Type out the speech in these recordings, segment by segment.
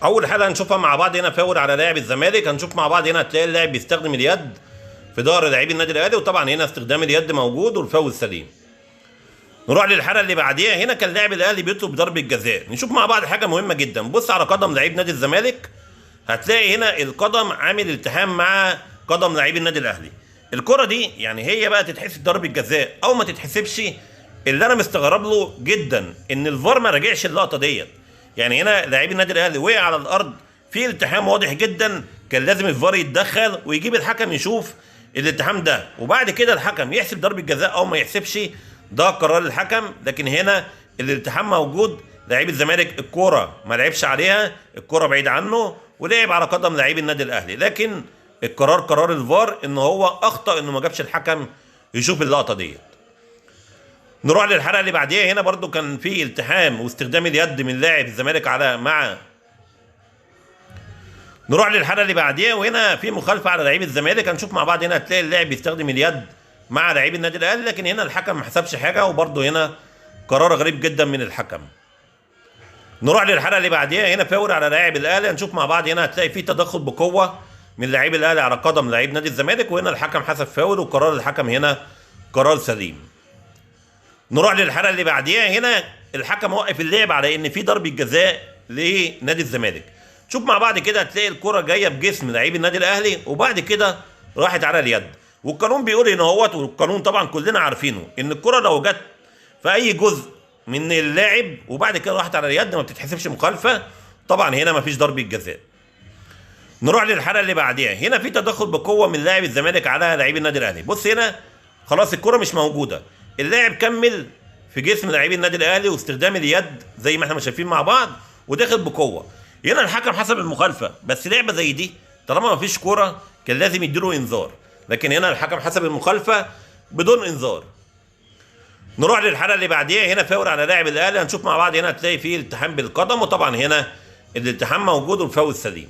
اول حاجه هنشوفها مع بعض هنا فاول على لاعب الزمالك. هنشوف مع بعض هنا هتلاقي اللاعب بيستخدم اليد في ظهر لاعبي النادي الاهلي، وطبعا هنا استخدام اليد موجود والفاول سليم. نروح للحاله اللي بعديها. هنا كان لاعب الاهلي بيطلب ضربه جزاء. نشوف مع بعض حاجه مهمه جدا. بص على قدم لاعب نادي الزمالك، هتلاقي هنا القدم عامل التحام مع قدم لاعبي النادي الاهلي. الكره دي يعني هي بقى تتحسب ضربه جزاء او ما تتحسبش. اللي انا مستغرب له جدا ان الفار ما راجعش اللقطه ديت. يعني هنا لاعبي النادي الاهلي وقع على الارض في التحام واضح جدا، كان لازم الفار يتدخل ويجيب الحكم يشوف الالتحام ده، وبعد كده الحكم يحسب ضربه جزاء او ما يحسبش، ده قرار الحكم. لكن هنا الالتحام موجود، لاعبي الزمالك الكوره ما لعبش عليها، الكوره بعيد عنه ولعب على قدم لاعبي النادي الاهلي، لكن القرار قرار الفار ان هو اخطا انه ما جابش الحكم يشوف اللقطه ديت. نروح للحلقه اللي بعديها. هنا برضو كان في التحام واستخدام اليد من لاعب الزمالك على مع نروح للحلقه اللي بعديها، وهنا في مخالفه على لعيب الزمالك. هنشوف مع بعض هنا هتلاقي اللاعب بيستخدم اليد مع لعيب النادي الاهلي، لكن هنا الحكم ما حسبش حاجه، وبرضو هنا قرار غريب جدا من الحكم. نروح للحلقه اللي بعديها. هنا فاول على لاعب الاهلي. هنشوف مع بعض هنا هتلاقي في تدخل بقوه من لاعب الاهلي على قدم لاعب نادي الزمالك، وهنا الحكم حسب فاول، وقرار الحكم هنا قرار سليم. نروح للحلقه اللي بعديها. هنا الحكم وقف اللعب على ان في ضربه جزاء لنادي الزمالك. شوف مع بعض كده هتلاقي الكره جايه بجسم لعيب النادي الاهلي وبعد كده راحت على اليد، والقانون بيقول ان اهوت، والقانون طبعا كلنا عارفينه ان الكره لو جت في اي جزء من اللاعب وبعد كده راحت على اليد ما بتتحسبش مخالفه، طبعا هنا ما فيش ضربه جزاء. نروح للحلقه اللي بعديها. هنا في تدخل بقوه من لاعب الزمالك على لعيب النادي الاهلي. بص هنا خلاص الكره مش موجوده، اللاعب كمل في جسم لاعبي النادي الاهلي واستخدام اليد زي ما احنا شايفين مع بعض ودخل بقوه. هنا الحكم حسب المخالفه، بس لعبه زي دي طالما ما فيش كوره كان لازم يديله انذار، لكن هنا الحكم حسب المخالفه بدون انذار. نروح للحلقه اللي بعديها. هنا فاول على لاعب الاهلي. هنشوف مع بعض هنا هتلاقي فيه التحام بالقدم، وطبعا هنا الالتحام موجود والفاول سليم.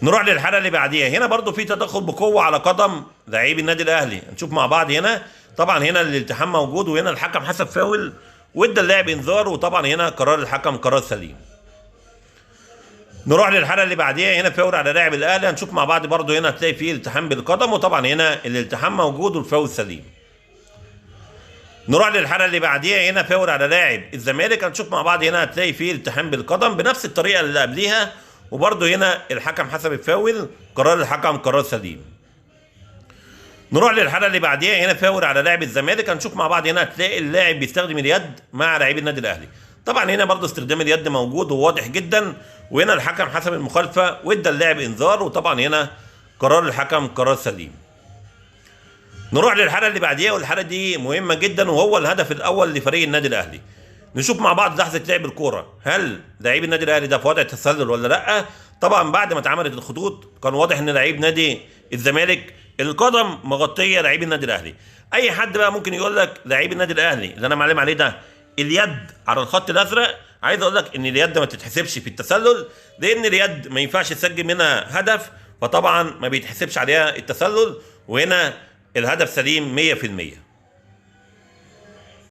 نروح للحلقه اللي بعديها. هنا برضو في تدخل بقوه على قدم لاعبي النادي الاهلي. هنشوف مع بعض هنا طبعا هنا الالتحام موجود، وهنا الحكم حسب فاول وادى اللاعب انذار، وطبعا هنا قرار الحكم قرار سليم. نروح للحلقه اللي بعديها. هنا فاول على لاعب الاهلي. هنشوف مع بعض برضو هنا هتلاقي فيه التحام بالقدم، وطبعا هنا الالتحام موجود والفاول سليم. نروح للحلقه اللي بعديها. هنا فاول على لاعب الزمالك. هنشوف مع بعض هنا هتلاقي فيه التحام بالقدم بنفس الطريقه اللي قبليها، وبرضو هنا الحكم حسب الفاول قرار الحكم قرار سليم. نروح للحلقه اللي بعديها. هنا فاول على لاعب الزمالك. هنشوف مع بعض هنا هتلاقي اللاعب بيستخدم اليد مع لاعبي النادي الاهلي. طبعا هنا برضه استخدام اليد موجود وواضح جدا، وهنا الحكم حسب المخالفه وادى اللاعب انذار، وطبعا هنا قرار الحكم قرار سليم. نروح للحلقه اللي بعديها، والحلقه دي مهمه جدا وهو الهدف الاول لفريق النادي الاهلي. نشوف مع بعض لحظه لعب الكوره، هل لاعبي النادي الاهلي ده في وضع تسلل ولا لا؟ طبعا بعد ما اتعملت الخطوط كان واضح ان لعيب نادي الزمالك القدم مغطيه لعيب النادي الاهلي. اي حد بقى ممكن يقول لك لعيب النادي الاهلي اللي انا معلم عليه ده اليد على الخط الازرق، عايز اقول لك ان اليد ما تتحسبش في التسلل، لان اليد ما ينفعش تسجل منها هدف، فطبعا ما بيتحسبش عليها التسلل، وهنا الهدف سليم 100%.